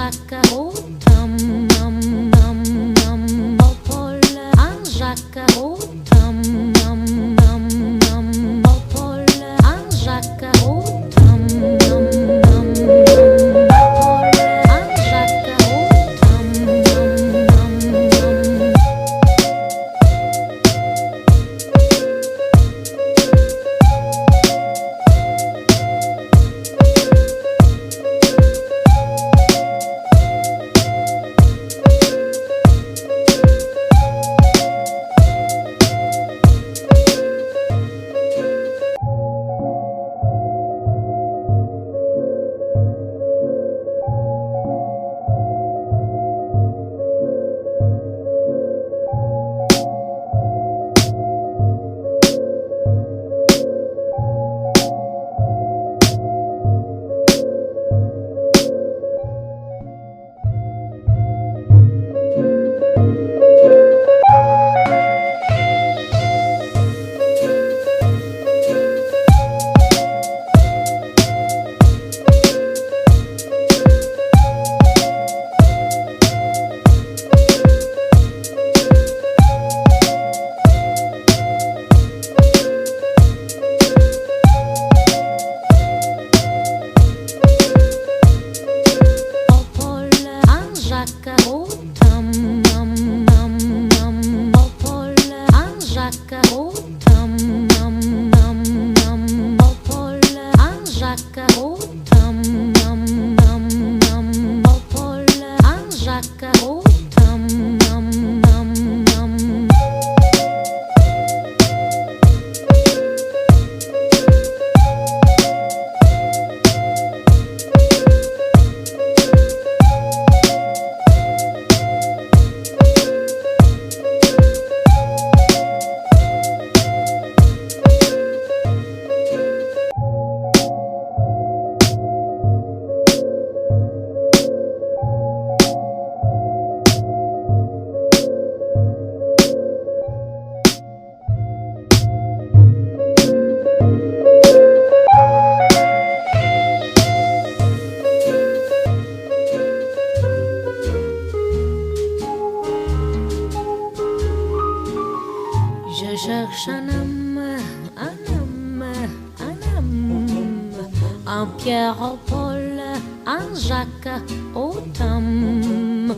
Jacques au tam nam nam nam au Paul, un Jacques au tam nam nam nam au Paul, un Jacques au tam nam nam nam au Paul, un Jacques au tam nam nam nam. Jacques au tam nam nam nam au Paul, un Jacques au tam nam nam nam au Paul, un Jacques au tam nam nam nam au Paul, un Jacques au tam nam nam nam. Je cherche un homme, un homme, un homme, un Pierre au Paul, un Jacques au tam.